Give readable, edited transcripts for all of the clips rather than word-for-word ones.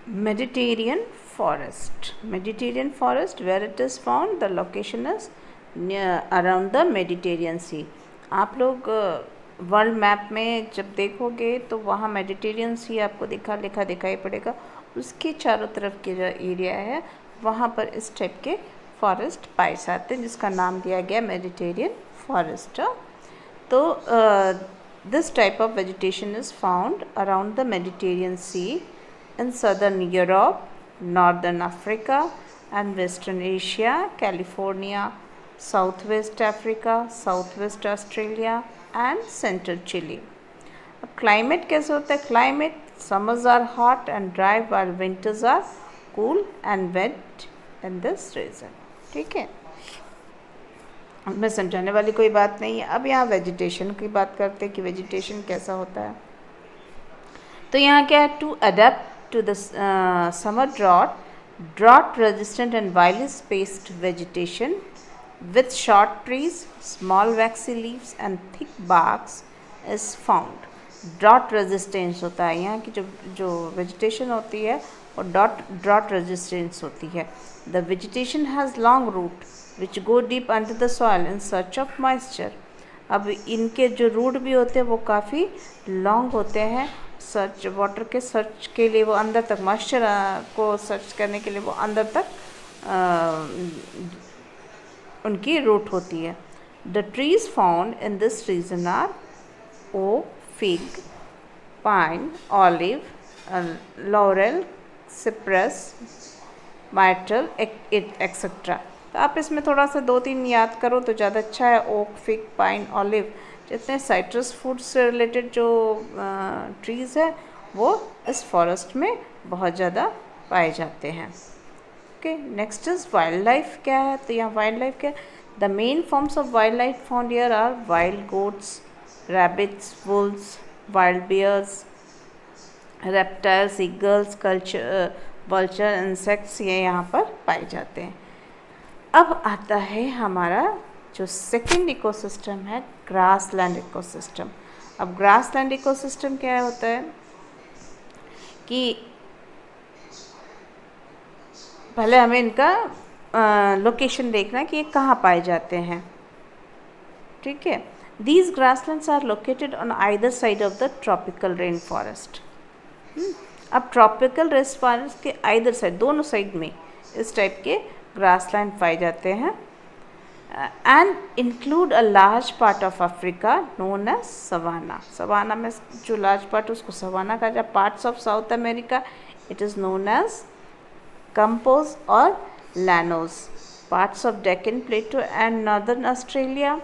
Mediterranean forest. Mediterranean forest, where it is found, the location is near around the Mediterranean Sea. आप लोग world map में जब देखोगे तो वहाँ मेडिटेरियन सी आपको लिखा दिखाई पड़ेगा। उसके चारों तरफ के जो एरिया है वहाँ पर इस टाइप के फॉरेस्ट पाए जाते हैं, जिसका नाम दिया गया मेडिटेरियन फॉरेस्ट। तो this type of vegetation is found around the Mediterranean sea in southern Europe, northern Africa and western Asia, California, southwest Africa, southwest Australia and central Chile. अब climate कैसे होता है? Climate, summers are hot and dry while winters are cool and wet in this region. ठीक है, में समझाने वाली कोई बात नहीं है। अब यहाँ वेजिटेशन की बात करते हैं कि वेजिटेशन कैसा होता है। तो यहाँ क्या है? To adapt to the summer drought resistant and widely spaced vegetation with short trees, small waxy leaves and thick barks is found. Drought resistance होता है यहाँ की जो वेजिटेशन होती है वो ड्रॉट रेजिस्टेंस होती है। The vegetation has long route which go deep under the soil in search of moisture. अब इनके जो रूट भी होते हैं वो काफ़ी लॉन्ग होते हैं, सर्च वाटर के सर्च के लिए, वो अंदर तक मॉइस्चर को सर्च करने के लिए वो अंदर तक उनकी रूट होती है। The trees found in this region are oak, fig, pine, olive, laurel, cypress, myrtle etcetera. तो आप इसमें थोड़ा सा 2-3 याद करो तो ज़्यादा अच्छा है। ओक, फिग, पाइन, ऑलिव, जितने साइट्रस फूड से रिलेटेड जो ट्रीज़ है वो इस फॉरेस्ट में बहुत ज़्यादा पाए जाते हैं। Okay, next is wildlife क्या है? तो यहाँ वाइल्ड लाइफ क्या है? The main forms of wildlife found here are wild goats, rabbits, wolves, wild bears, reptiles, eagles, vulture, insects, ये यहाँ पर पाए जाते हैं। अब आता है हमारा जो सेकेंड इकोसिस्टम है, ग्रासलैंड इकोसिस्टम। अब ग्रासलैंड इकोसिस्टम क्या होता है कि पहले हमें इनका लोकेशन देखना कि ये कहाँ पाए जाते हैं। ठीक है, these grasslands are located on either side of the tropical rain forest. अब ट्रॉपिकल रेन फॉरेस्ट के आइदर साइड, दोनों साइड में इस टाइप के ग्रासलैंड पाए जाते हैं। And include a large part of Africa known as savanna. Savanna में जो लार्ज पार्ट उसको सवाना कहा जाए। Parts of south America it is known as campos और llanos. Parts of Deccan plateau and northern Australia.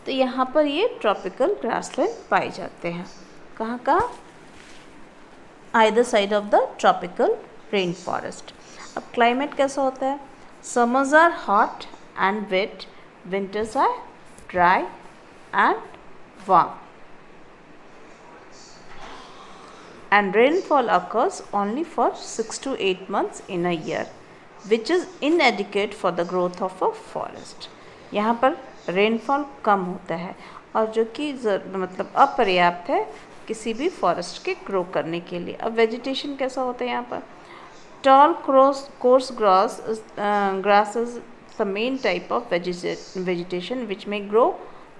तो यहाँ पर ये ट्रॉपिकल ग्रासलैंड पाए जाते हैं। कहाँ कहाँ? Either side of the tropical rain forest. अब क्लाइमेट कैसा होता है? Summers are hot and wet, winters are dry and warm, and rainfall occurs only for 6 to 8 months in a year, which is inadequate for the growth of a forest. यहाँ पर rainfall कम होता है और जो कि मतलब अपर्याप्त है किसी भी फॉरेस्ट के ग्रो करने के लिए। अब वेजिटेशन कैसा होता है यहाँ पर? Tall coarse grass is the main type of vegetation which may grow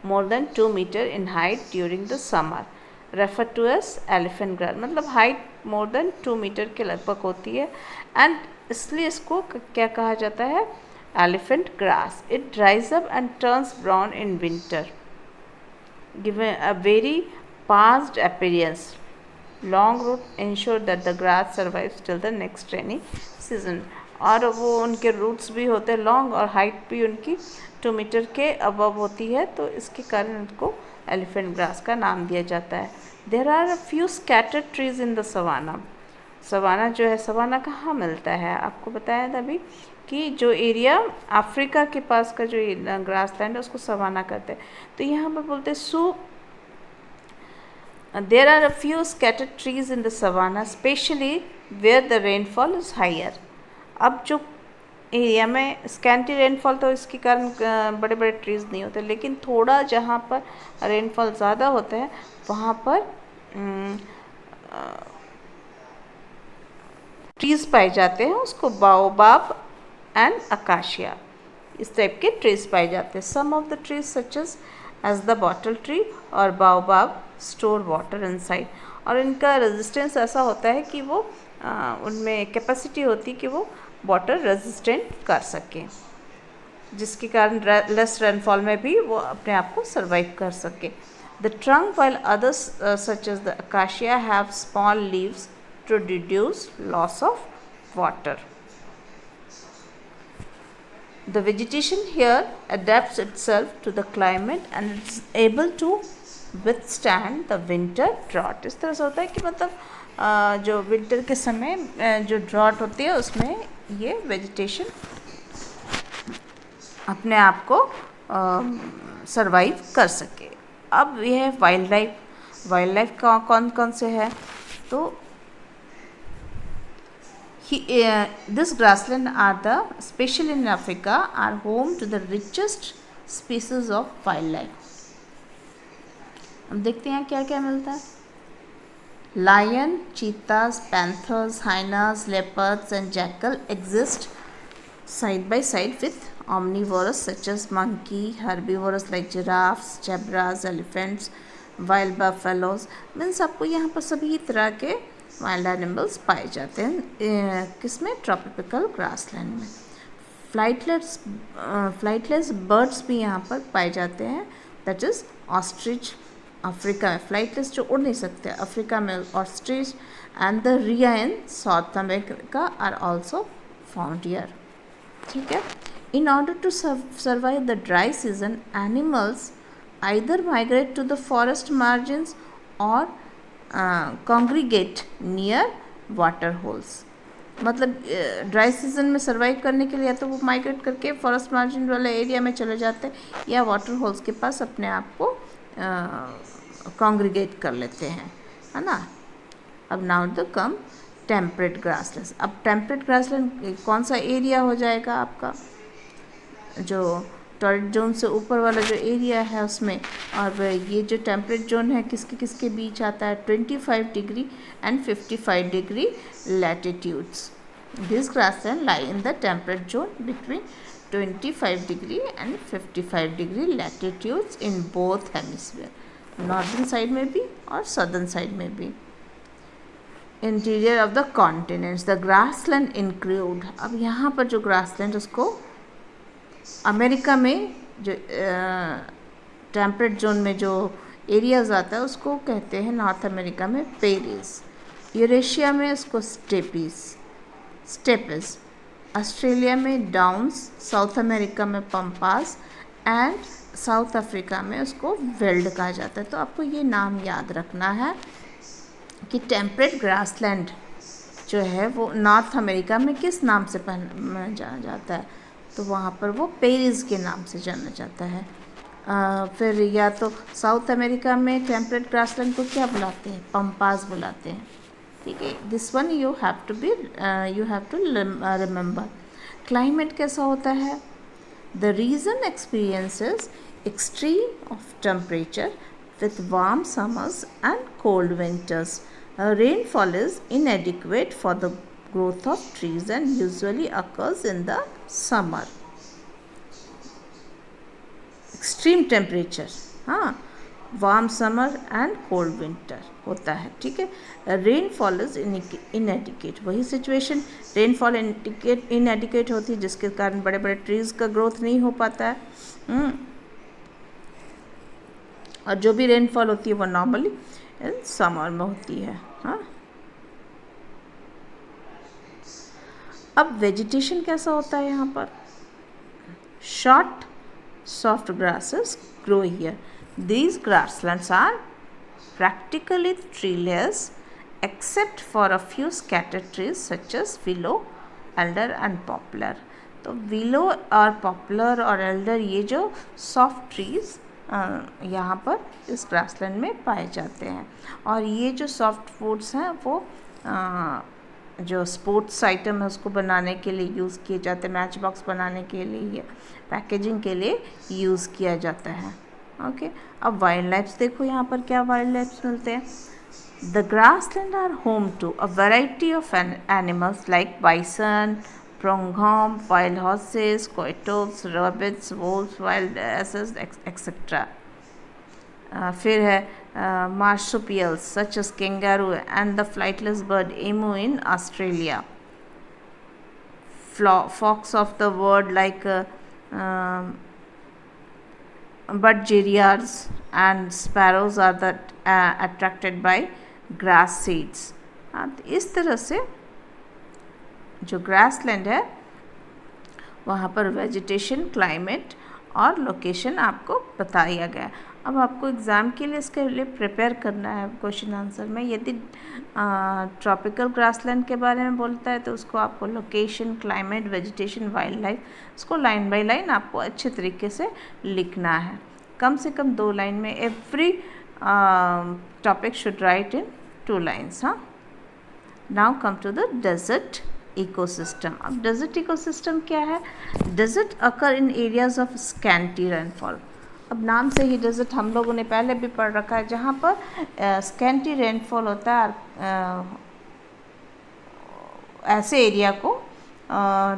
more than 2 meter in height during the summer, referred to as elephant grass। मतलब हाइट मोर देन 2 मीटर के लगभग होती है एंड इसलिए इसको क्या कहा जाता है? Elephant grass. It ड्राइज up and turns brown in winter, given a very passed appearance. Long route ensure that the grass survives till the next rainy season. और वो उनके रूट्स भी होते हैं लॉन्ग और हाइट भी उनकी 2 मीटर के अबव होती है, तो इसके कारण उनको एलिफेंट ग्रास का नाम दिया जाता है। There are a few scattered trees in the savanna. Savanna जो है, सवाना कहाँ मिलता है? आपको बताया था अभी कि जो एरिया अफ्रीका के पास का जो ग्रासलैंड है उसको सवाना कहते हैं। तो यहाँ पर बोलते हैं there are a few scattered trees in the savanna, especially where the rainfall is higher. अब जो एरिया में स्कैंटी रेनफॉल तो इसके कारण बड़े बड़े ट्रीज़ नहीं होते, लेकिन थोड़ा जहाँ पर रेनफॉल ज़्यादा होता है वहाँ पर ट्रीज पाए जाते हैं उसको बाओबाब एंड अकाशिया, इस टाइप के ट्रीज पाए जाते हैं. Some of the trees such as the bottle tree और बाओबाब स्टोर वाटर इनसाइड. और इनका रेजिस्टेंस ऐसा होता है कि वो उनमें कैपेसिटी होती है कि वो वाटर रेजिस्टेंट कर सकें, जिसके कारण लेस रेनफॉल में भी वो अपने आप को सर्वाइव कर सके. The trunk while others such as the acacia have small leaves to reduce loss of water. The vegetation here adapts itself to the climate and it's able to withstand the winter drought. इस तरह से होता है कि मतलब जो winter के समय जो ड्रॉट होती है उसमें ये वेजिटेशन अपने आप को सरवाइव कर सके. अब ये है वाइल्ड लाइफ. वाइल्ड लाइफ कौन कौन से है? तो this grassland are the, especially in Africa, are home to the richest species of wildlife. हम देखते हैं क्या क्या मिलता है. Lion, cheetahs, panthers, hyenas, leopards and jackal exist side by side with omnivores such as monkey, herbivores like giraffes, zebras, elephants, wild buffaloes. Means आपको यहाँ पर सभी तरह के वाइल्ड एनिमल्स पाए जाते हैं. किसमें? ट्रॉपिकल ग्रासलैंड में. फ्लाइटलेस बर्ड्स भी यहाँ पर पाए जाते हैं. दैट इज़ ऑस्ट्रिच अफ्रीका में. फ्लाइटलेस जो उड़ नहीं सकते अफ्रीका में ostrich and the rhea in South America are also found here. ठीक है. In order to survive the dry season animals either migrate to the forest margins or congregate near water holes. मतलब dry season में survive करने के लिए या तो वो माइग्रेट करके फॉरेस्ट मार्जिन वाले एरिया में चले जाते हैं या वाटर होल्स के पास अपने आप को कॉन्ग्रीगेट कर लेते हैं, है ना. अब now the come temperate grassland. अब टेम्परेट ग्रासलैंड कौन सा एरिया हो जाएगा आपका? जो टॉरिड जोन से ऊपर वाला जो एरिया है उसमें. और ये जो टेम्परेट जोन है किसके बीच आता है? 25 degree and 55 degree latitudes. This grassland lie in the temperate zone between 25 degree and 55 degree latitudes in both hemisphere. Northern side में भी और सदर्न साइड में भी. Interior of the continents. The grassland include. अब यहाँ पर जो ग्रासलैंड उसको अमेरिका में जो टेम्परेट जोन में जो एरियाज आता है उसको कहते हैं नॉर्थ अमेरिका में पेरीज. यूरेशिया में उसको स्टेपिस. ऑस्ट्रेलिया में डाउन्स. साउथ अमेरिका में पम्पास एंड साउथ अफ्रीका में उसको वेल्ड कहा जाता है. तो आपको ये नाम याद रखना है कि टेम्परेट ग्रासलैंड जो है वो नॉर्थ अमेरिका में किस नाम से जाना जाता है? तो वहाँ पर वो पेरीज के नाम से जाना जाता है. फिर या तो साउथ अमेरिका में टेम्परेट ग्रासलैंड को क्या बुलाते हैं? पम्पास बुलाते हैं. ठीक है. This one you have to remember. Climate कैसा होता है? The region experiences extreme of temperature with warm summers and cold winters. Rainfall is inadequate for the growth of trees and usually occurs in the summer. Extreme temperature, हाँ, warm summer and cold winter होता है. ठीक है. Rainfall is inadequate. वही situation, rainfall inadequate होती है जिसके कारण बड़े बड़े trees का growth नहीं हो पाता है. और जो भी रेनफॉल होती है वो नॉर्मली समर में होती है. हाँ. अब वेजिटेशन कैसा होता है यहाँ पर? Short soft grasses grow here. These grasslands are practically treeless except for a few scattered trees such as willow, elder and poplar. तो विलो और पॉपुलर और एल्डर ये जो सॉफ्ट ट्रीज़ यहाँ पर इस ग्रासलैंड में पाए जाते हैं. और ये जो सॉफ्ट फूड्स हैं वो जो स्पोर्ट्स आइटम है उसको बनाने के लिए यूज़ किए जाते हैं. मैच बॉक्स बनाने के लिए, पैकेजिंग के लिए यूज़ किया जाता है. ओके. अब वाइल्ड लाइफ्स देखो यहाँ पर क्या वाइल्ड लाइफ्स मिलते हैं. The grasslands are home to a variety of animals like bison, pronghorn, wild horses, coyotes, rabbits, wolves, wild asses, etc. फिर है marsupials such as kangaroo and the flightless bird emu in Australia. Fox of the world like budgeriars and sparrows are that attracted by grass seeds. तो इस तरह से जो grassland है वहाँ पर वेजिटेशन, क्लाइमेट और लोकेशन आपको बताया गया। अब आपको एग्ज़ाम के लिए इसके लिए प्रिपेयर करना है क्वेश्चन आंसर में। यदि ट्रॉपिकल ग्रासलैंड के बारे में बोलता है तो उसको आपको location, climate, vegetation, wildlife, उसको लाइन बाय लाइन आपको अच्छे तरीके से लिखना है। कम से कम 2 लाइन में every topic should write in 2 lines. हाँ, now come to the desert ecosystem. अब डेजर्ट इकोसिस्टम क्या है? Desert occur in areas of scanty rainfall. अब नाम से ही डेजर्ट हम लोगों ने पहले भी पढ़ रखा है, जहाँ पर स्कैंटी रेनफॉल होता है। ऐसे एरिया को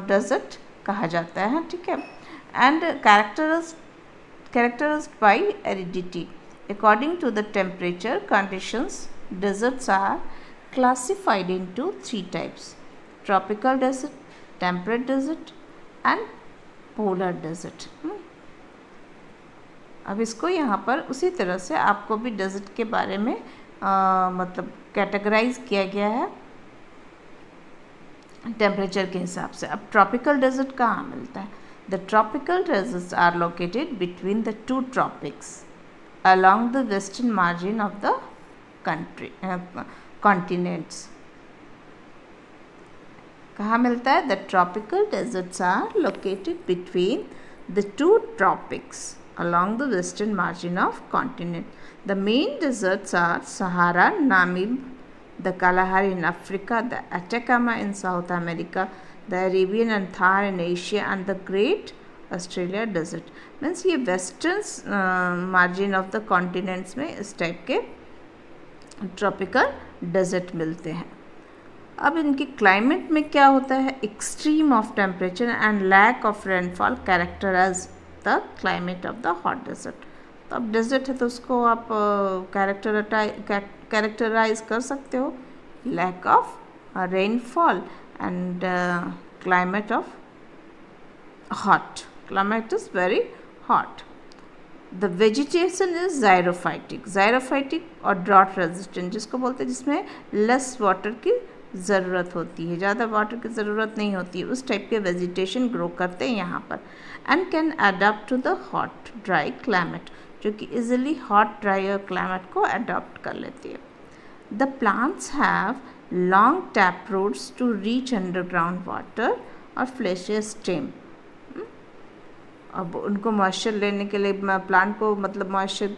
डेजर्ट कहा जाता है, ठीक है। And characterized by aridity. According to the temperature conditions, deserts are classified into 3 types: tropical desert, temperate desert and polar desert. अब इसको यहाँ पर उसी तरह से आपको भी डेजर्ट के बारे में मतलब कैटेगराइज किया गया है टेम्परेचर के हिसाब से। अब ट्रॉपिकल डेजर्ट कहाँ मिलता है? The tropical deserts are located between the 2 tropics along the western margin of the continents. कहाँ मिलता है? The tropical deserts are located between the 2 tropics along the western margin of continent. The main deserts are Sahara, Namib, the Kalahari in Africa, the Atacama in South America, the Arabian and Thar in Asia and the Great Australia Desert. Means ये western margin of the continents में इस type के tropical desert मिलते हैं। अब इनकी climate में क्या होता है? Extreme of temperature and lack of rainfall characterize the climate of the hot desert. तो अब डेजर्ट है तो उसको आप कैरेक्टराइज कर सकते हो, lack of rainfall and climate of hot. Climate is very hot. The vegetation is xerophytic और drought resistant, जिसको बोलते हैं जिसमें less water की ज़रूरत होती है, ज़्यादा वाटर की ज़रूरत नहीं होती है, उस टाइप के वेजिटेशन ग्रो करते हैं यहाँ पर। And can adapt to the hot dry climate, जो कि इजिली हॉट ड्राई और क्लाइमेट को अडॉप्ट कर लेती है। The plants have long tap roots to reach underground water और fleshy stem। अब उनको मॉइस्चर लेने के लिए प्लांट को मतलब मॉइस्चर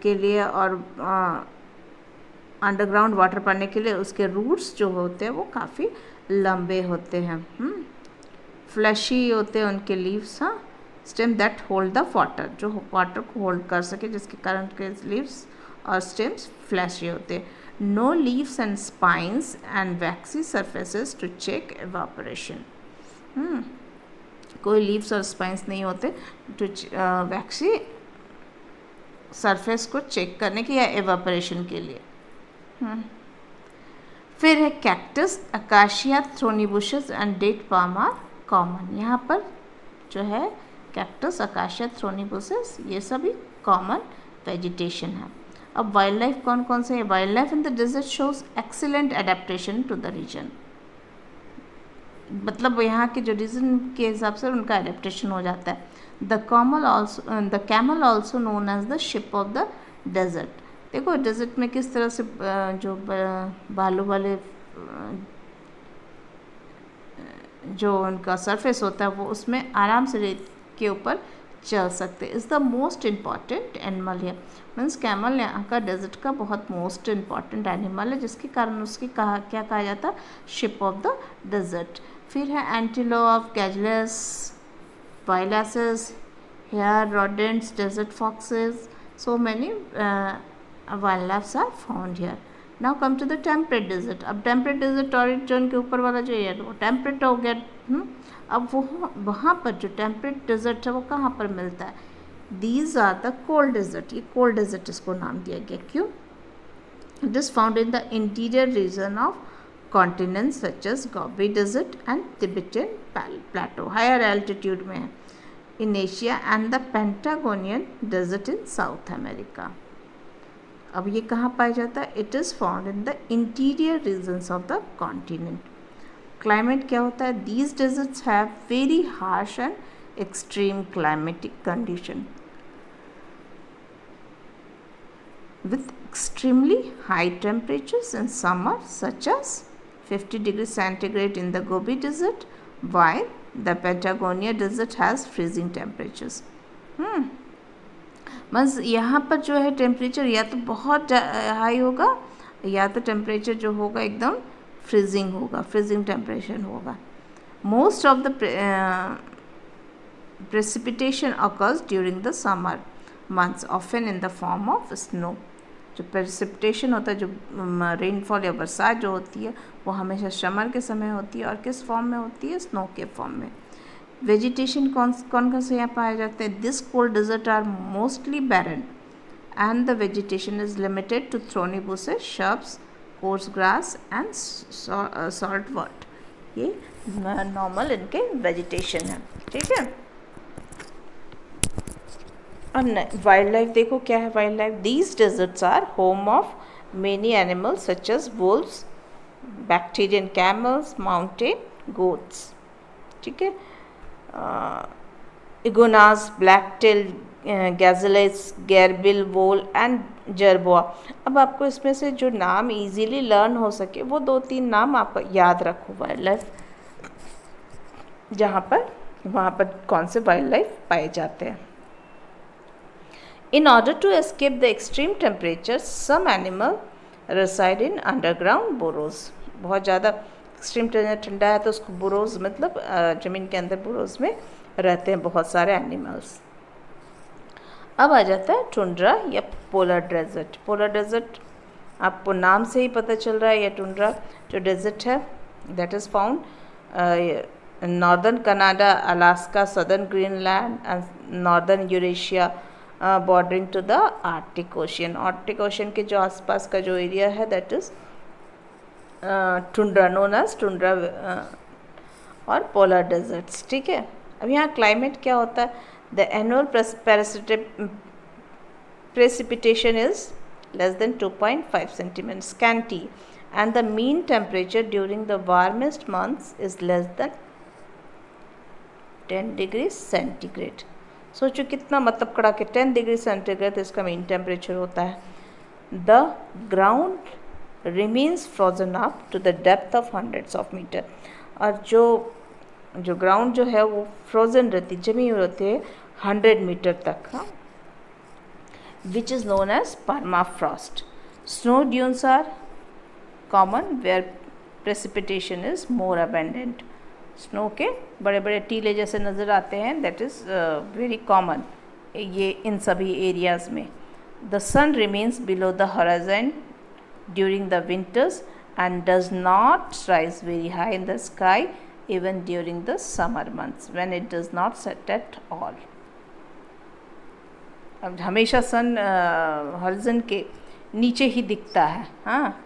के लिए और अंडरग्राउंड वाटर पाने के लिए उसके रूट्स जो होते हैं वो काफ़ी लंबे होते हैं, फ्लैशी होते हैं उनके लीव्स। हाँ, stem that hold the water, जो वाटर को होल्ड कर सके, जिसके कारण के लीव्स और स्टेम्स फ्लैशी होते हैं। No leaves and spines and waxy surfaces to check evaporation. कोई लीव्स और स्पाइंस नहीं होते टू वैक्सी सरफेस को चेक करने के या एवापोरेशन के लिए। फिर है cactus, acacia, thorny bushes and date palm are common. यहाँ पर जो है कैक्टस, अकाशिया, थ्रोनी बुशेस ये सभी कॉमन वेजिटेशन है। अब वाइल्ड लाइफ कौन कौन से है? Wildlife in the desert shows excellent adaptation to the region, मतलब यहाँ के जो रीजन के हिसाब से उनका एडेप्टेशन हो जाता है। The camel also known as the ship of the desert. देखो डेजर्ट में किस तरह से जो बालू वाले जो उनका सरफेस होता है वो उसमें आराम से रेत के ऊपर चल सकते। Is the most important animal है, मीन्स कैमल यहाँ का डेजर्ट का बहुत मोस्ट इम्पॉर्टेंट एनिमल है, जिसके कारण उसकी क्या कहा जाता है? Ship of the desert. फिर है antelope, gazelles, wild asses, hare, rodents, desert foxes, so many wild lifes are found here. Now come to the temperate desert. अब टेम्परेट डेजर्ट टॉरिड जोन के ऊपर वाला जो एरिया वो टेम्परेट हो गया। अब वो वहाँ पर जो टेम्परेट डेजर्ट है वो कहाँ पर मिलता है? These are the cold desert. ये कोल्ड डेजर्ट इसको नाम दिया गया, क्यों? It is found in the interior region of continents such as Gobi Desert and Tibetan Plateau, higher altitude में है, in Asia and the Patagonian Desert in South America. अब ये कहाँ पाया जाता है? It is found in the interior regions of the continent. Climate क्या होता है? These deserts have very harsh and extreme climatic condition with extremely high temperatures in summer such as 50 degrees centigrade in the Gobi Desert, while the Patagonia Desert has freezing temperatures. बस यहाँ पर जो है temperature या तो बहुत high होगा या तो टेम्परेचर जो होगा एकदम फ्रीजिंग होगा, फ्रीजिंग टेम्परेचर होगा. Most of the precipitation occurs during the summer months, often in the form of snow. जो प्रेसिपिटेशन होता है, जो रेनफॉल या बरसात जो होती है वो हमेशा समर के समय होती है और किस फॉर्म में होती है? स्नो के फॉर्म में. वेजिटेशन कौन कौन से यहाँ पाए जाते हैं? This cold desert are mostly barren and the vegetation is limited to thorny bushes, shrubs, coarse grass and saltwort. ये नॉर्मल इनके वेजिटेशन है. ठीक है. अब वाइल्ड लाइफ देखो क्या है wildlife. These deserts are home of many animals such as wolves, bactrian camels, mountain goats. ठीक है. Iguanas, black tail gazelles, gerbil vole and jerboa. अब आपको इसमें से जो नाम इजीली लर्न हो सके वो 2-3 नाम आप याद रखो वाइल्ड लाइफ जहाँ पर वहाँ पर कौन से वाइल्ड लाइफ पाए जाते हैं. In order to escape the extreme temperatures, some animal reside in underground burrows. बहुत ज़्यादा एक्सट्रीम ठंडा है तो उसको बुरोज मतलब ज़मीन के अंदर बुरोज में रहते हैं बहुत सारे एनिमल्स. अब आ जाता है टुंड्रा या पोलर डेजर्ट. पोलर डेजर्ट आपको नाम से ही पता चल रहा है. या टुंड्रा जो डेजर्ट है that is found northern Canada, Alaska, southern Greenland and northern Eurasia bordering to the Arctic Ocean. Arctic Ocean के जो आसपास का जो एरिया है that is tundra, known as tundra or polar deserts. ठीक है. अब यहाँ क्लाइमेट क्या होता है? The annual precipitation is less than 2.5 centimetre scanty and the mean temperature during the warmest months is less than 10 degree centigrade. सोचो कितना मतलब कड़ा के 10 डिग्री सेंटीग्रेड इसका मीन टेम्परेचर होता है. The ground remains frozen up to the depth of hundreds of metre. और जो ग्राउंड जो है वो फ्रोजन रहती, जमी हुई रहती है 100 मीटर तक. Which is known as permafrost. Snow dunes are common where precipitation is more abundant. Snow के बड़े बड़े टीले जैसे नज़र आते हैं दैट इज़ वेरी कॉमन ये इन सभी एरियाज़ में. The sun remains below the horizon during the winters and does not rise very high in the sky even during the summer months when it does not set at all. अब हमेशा सन horizon के नीचे ही दिखता है. हाँ.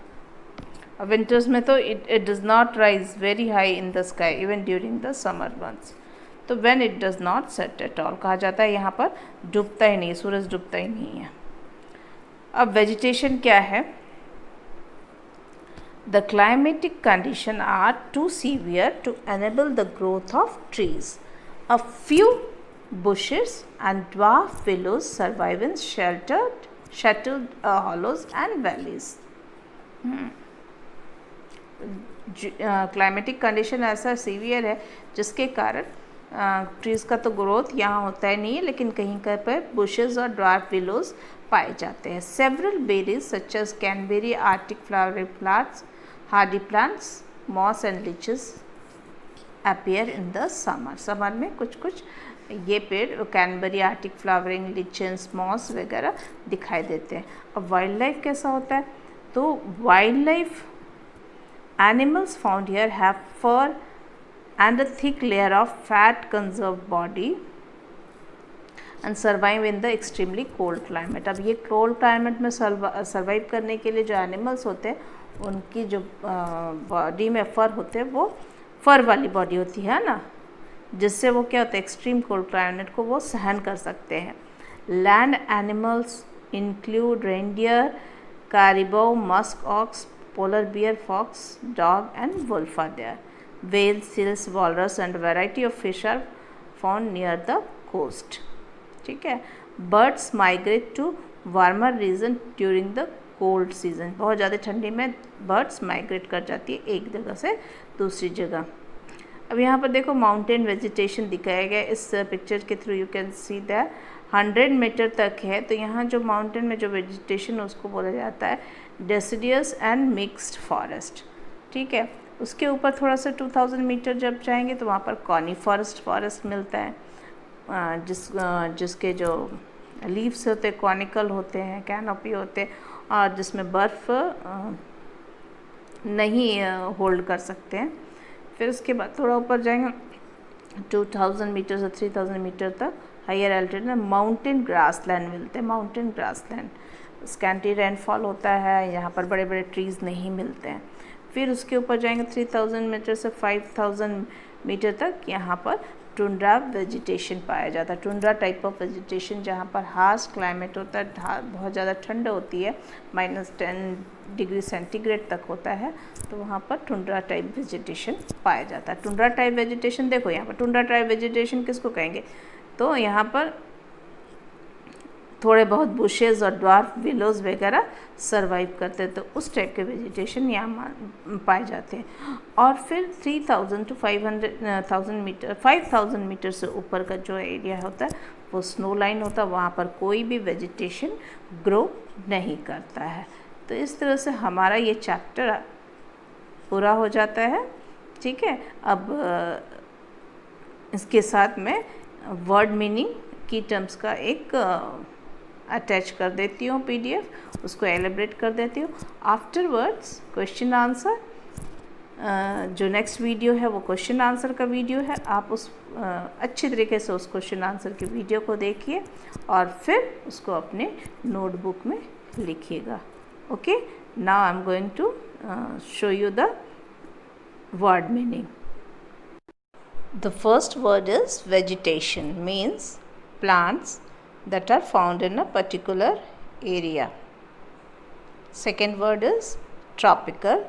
Winters में तो it does not rise very high in the sky even during the summer months. तो when it does not set at all कहा जाता है यहाँ पर डूबता ही नहीं, सूरज डूबता ही नहीं है. अब वेजिटेशन क्या है? The climatic conditions are too severe to enable the growth of trees. A few bushes and dwarf willows survive in sheltered hollows and valleys. Climatic condition ऐसा सीवियर है जिसके कारण ट्रीज़ का तो ग्रोथ यहाँ होता ही नहीं है, लेकिन कहीं कहीं पर बुशेस और ड्वार्फ विलोज पाए जाते हैं. Several berries such as cranberry, arctic flowering plants, hardy plants, moss and lichens appear in the summer. Summer में कुछ कुछ ये पेड़ cranberry, arctic flowering, lichens, moss वगैरह दिखाई देते हैं। अब वाइल्ड लाइफ कैसा होता है? तो wildlife animals found here have fur and a thick layer of fat conserved body and survive in the extremely cold climate। अब ये cold climate में survive करने के लिए जो animals होते हैं उनकी जो बॉडी में फर होते हैं वो फर वाली बॉडी होती है ना, जिससे वो क्या होता है, एक्सट्रीम कोल्ड क्लाइमेट को वो सहन कर सकते हैं। Land animals include reindeer, caribou, musk ox, polar bear, fox, dog and wolf are there. Whales, seals, walrus and variety of fish are found near the coast। ठीक है। Birds migrate to warmer region during the cold season। बहुत ज़्यादा ठंडी में birds migrate कर जाती है एक जगह से दूसरी जगह। अब यहाँ पर देखो माउंटेन वेजिटेशन दिखाया गया इस पिक्चर के through. You can see that 100 metre तक है, तो यहाँ जो माउंटेन में जो वेजिटेशन है उसको बोला जाता है डेसिडियस एंड मिक्स्ड फॉरेस्ट। ठीक है। उसके ऊपर थोड़ा सा 2000 मीटर जब जाएंगे तो वहाँ पर फॉरेस्ट मिलता है, जिसके जो लीव्स होते हैं कॉनिकल होते हैं, कैनोपी होते हैं, और जिसमें बर्फ़ नहीं होल्ड कर सकते हैं। फिर उसके बाद थोड़ा ऊपर जाएंगे 2000 मीटर से 3000 मीटर तक हायर एल्टीट्यूड में माउंटेन ग्रासलैंड मिलते हैं। माउंटेन ग्रासलैंड स्कैंटी रेनफॉल होता है, यहाँ पर बड़े बड़े ट्रीज़ नहीं मिलते हैं। फिर उसके ऊपर जाएंगे 3000 मीटर से 5000 मीटर तक, यहाँ पर टुंड्रा वेजिटेशन पाया जाता है। टुंड्रा टाइप ऑफ वेजिटेशन जहाँ पर हार्श क्लाइमेट होता है, बहुत ज़्यादा ठंड होती है, -10 डिग्री सेंटीग्रेड तक होता है, तो वहाँ पर टुंड्रा टाइप वेजिटेशन पाया जाता है। टुंड्रा टाइप वेजिटेशन देखो यहाँ पर, टुंड्रा टाइप वेजिटेशन किसको कहेंगे? तो यहाँ पर थोड़े बहुत बुशेज़ और ड्वार्फ विलोज़ वगैरह सरवाइव करते हैं, तो उस टाइप के वेजिटेशन यहाँ पाए जाते हैं। और फिर 3000 to 5000 मीटर से ऊपर का जो एरिया होता है वो स्नो लाइन होता है, वहाँ पर कोई भी वेजिटेशन ग्रो नहीं करता है। तो इस तरह से हमारा ये चैप्टर पूरा हो जाता है। ठीक है। अब इसके साथ में वर्ड मीनिंग की टर्म्स का एक अटैच कर देती हूँ PDF, उसको एलिब्रेट कर देती हूँ। आफ्टरवर्ड्स क्वेश्चन आंसर, जो नेक्स्ट वीडियो है वो क्वेश्चन आंसर का वीडियो है। आप उस अच्छी तरीके से उस क्वेश्चन आंसर की वीडियो को देखिए और फिर उसको अपने नोटबुक में लिखिएगा। Okay, now I am going to show you the word meaning. The first word is vegetation, means plants that are found in a particular area. Second word is tropical,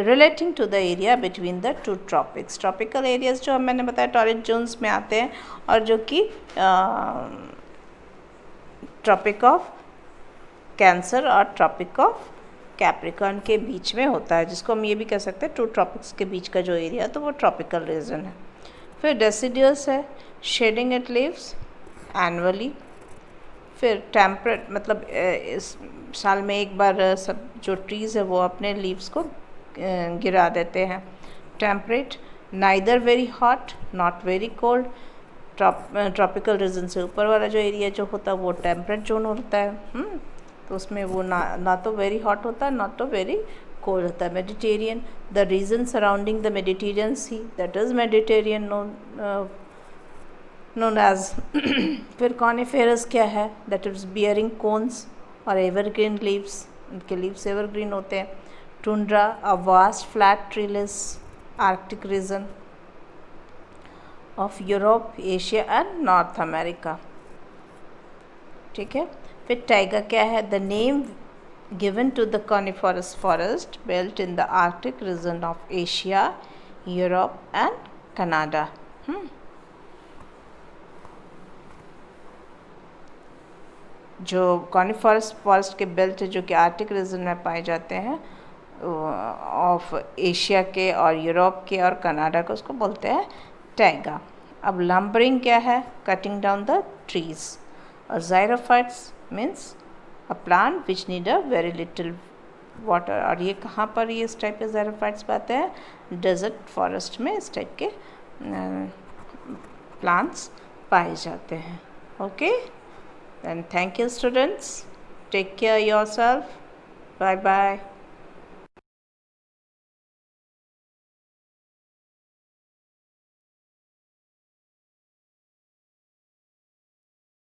relating to the area between the two tropics. Tropical areas जो मैंने बताया torrid Jones में आते हैं और जो कि tropic of cancer और ट्रॉपिक ऑफ कैप्रिकॉर्न के बीच में होता है, जिसको हम ये भी कह सकते हैं टू ट्रॉपिक्स के बीच का जो एरिया है तो वो ट्रॉपिकल रीजन है। फिर डेसिडियस है, शेडिंग इट लीव्स एनुअली। फिर टेम्परेट, मतलब इस साल में एक बार सब जो ट्रीज़ है वो अपने लीव्स को गिरा देते हैं। Temperate, neither very hot not very cold. Tropical region से ऊपर वाला जो एरिया जो होता है वो टेम्परेट जोन होता है, तो उसमें वो ना तो वेरी हॉट होता है, नॉट तो वेरी कोल्ड होता है। Mediterranean, the region surrounding the Mediterranean sea, that is Mediterranean known as. फिर कॉनिफेरस क्या है? दैट इज़ बियरिंग कोन्स और एवरग्रीन लीव्स, उनके लीव्स एवरग्रीन होते हैं। Tundra, a vast flat treeless Arctic region of Europe, Asia and North America. ठीक है। फिर टाइगा क्या है? The name given to the coniferous forest belt in the Arctic region of Asia, Europe and Canada. जो coniferous forest के belt जो कि Arctic region में पाए जाते हैं ऑफ एशिया के और यूरोप के और कनाडा को, उसको बोलते हैं टाइगा। अब लम्बरिंग क्या है? Cutting down the trees. और xerophytes means a plant which need a very little water. और ये कहाँ पर ये इस टाइप के ज़ाइरोफाइट्स पाते हैं? डेजर्ट फॉरेस्ट में इस टाइप के प्लांट्स पाए जाते हैं। Okay, then thank you students, take care yourself, bye bye.